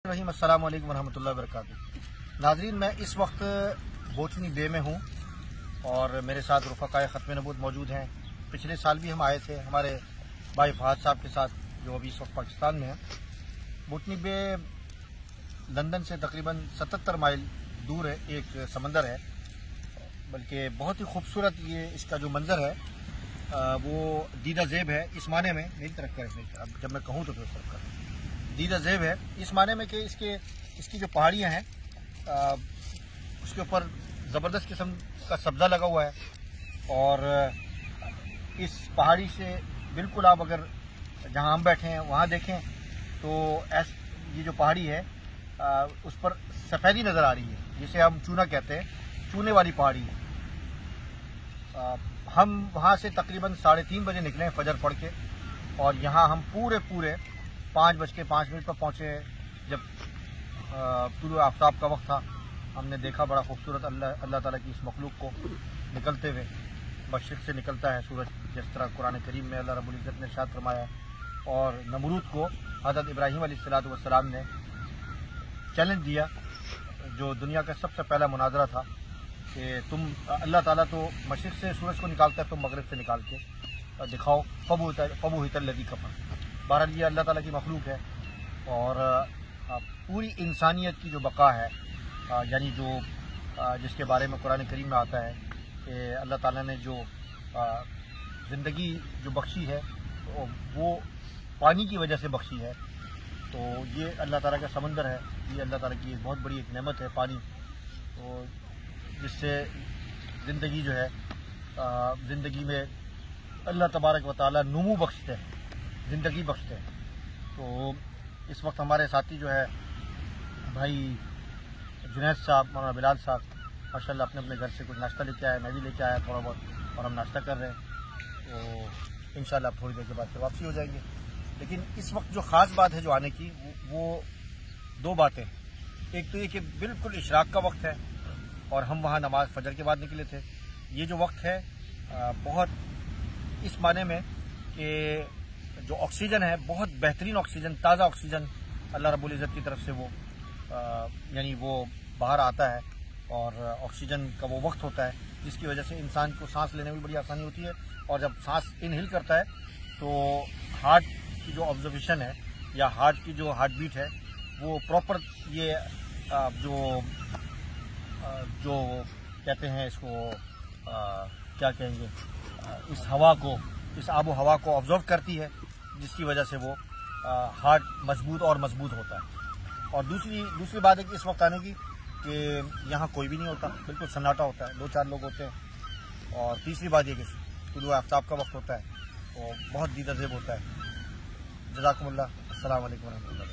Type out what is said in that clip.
अस्सलाम वालेकुम रहमतुल्लाहि व बरकातुहू। नाज़रीन, मैं इस वक्त बोचनी बे में हूँ और मेरे साथ रुफ़क़ाए ख़त्म नबूवत मौजूद हैं। पिछले साल भी हम आए थे हमारे भाई फहद साहब के साथ, जो अभी इस वक्त पाकिस्तान में है। बोचनी बे लंदन से तकरीबन 77 माइल दूर है, एक समंदर है, बल्कि बहुत ही खूबसूरत ये इसका जो मंज़र है वो दीदा ज़ेब है। इस माने में मेरी तरफ कर, अब जब मैं कहूँ तो तरफ कर, दीदा ज़ेब है इस माने में कि इसकी जो पहाड़ियाँ हैं उसके ऊपर ज़बरदस्त किस्म का सब्ज़ा लगा हुआ है। और इस पहाड़ी से बिल्कुल आप अगर जहाँ हम बैठे हैं वहाँ देखें तो ये जो पहाड़ी है उस पर सफ़ेदी नज़र आ रही है, जिसे हम चूना कहते हैं, चूने वाली पहाड़ी है। हम वहाँ से तकरीबन 3:30 बजे निकले फजर पढ़ के, और यहाँ हम पूरे 5:05 पर पहुँचे। जब तुलुए आफ्ताब का वक्त था, हमने देखा बड़ा खूबसूरत अल्लाह ताला की इस मखलूक को निकलते हुए। मशरिक़ से निकलता है सूरज, जिस तरह कुरान करीम में अल्लाह रब्बुल इज़्ज़त ने इरशाद फरमाया। और नमरूद को हज़रत इब्राहीम अलैहिस्सलातु वस्सलाम ने चैलेंज दिया, जो दुनिया का सबसे पहला मुनाजरा था कि तुम, अल्लाह ताला तो मशरिक़ से सूरज को निकालता है, तुम मगरिब से निकाल के दिखाओ। फबुहितल लज़ी कफ़र। बहरहाल ये अल्लाह ताला की मखलूक है और पूरी इंसानियत की जो बका है, यानी जो जिसके बारे में कुरान करीम में आता है कि अल्लाह ताला ने जो ज़िंदगी जो बख्शी है वो पानी की वजह से बख्शी है। तो ये अल्लाह ताला का समंदर है, ये अल्लाह ताला की बहुत बड़ी एक नेमत है पानी, तो जिससे ज़िंदगी जो है, ज़िंदगी में अल्लाह तबारक व तआला नुमू बख्शते हैं, ज़िंदगी बख्शते हैं। तो इस वक्त हमारे साथी जो है भाई जुनैद साहब, मौलाना बिलाल साहब, माशाल्लाह अपने अपने घर से कुछ नाश्ता लेके आए, मैं भी लेके आया थोड़ा बहुत, और हम नाश्ता कर रहे हैं। तो इंशाल्लाह थोड़ी देर के बाद फिर वापसी हो जाएंगे। लेकिन इस वक्त जो ख़ास बात है जो आने की, वो दो बातें। एक तो ये कि बिल्कुल इशराक का वक्त है और हम वहाँ नमाज फजर के बाद निकले थे। ये जो वक्त है बहुत इस माने में कि जो ऑक्सीजन है, बहुत बेहतरीन ऑक्सीजन, ताज़ा ऑक्सीजन अल्लाह रब्बुल इज़्ज़त की तरफ से वो यानी वो बाहर आता है, और ऑक्सीजन का वो वक्त होता है जिसकी वजह से इंसान को सांस लेने में बड़ी आसानी होती है। और जब सांस इनहेल करता है तो हार्ट की जो ऑब्जर्वेशन है या हार्ट की जो हार्ट बीट है वो प्रॉपर, ये जो कहते हैं इसको क्या कहेंगे, इस हवा को, इस आबो हवा को ऑब्जर्व करती है, जिसकी वजह से वो हार्ट मजबूत और मजबूत होता है। और दूसरी बात है कि इस वक्त आने की कि यहाँ कोई भी नहीं होता, बिल्कुल सन्नाटा होता है, 2-4 लोग होते हैं। और तीसरी बात यह कि तुलुए आफ्ताब का वक्त होता है, तो बहुत दीदा ज़ेब होता है। जज़ाकुमुल्लाह। अस्सलाम वालेकुम रहमतुल्लाह।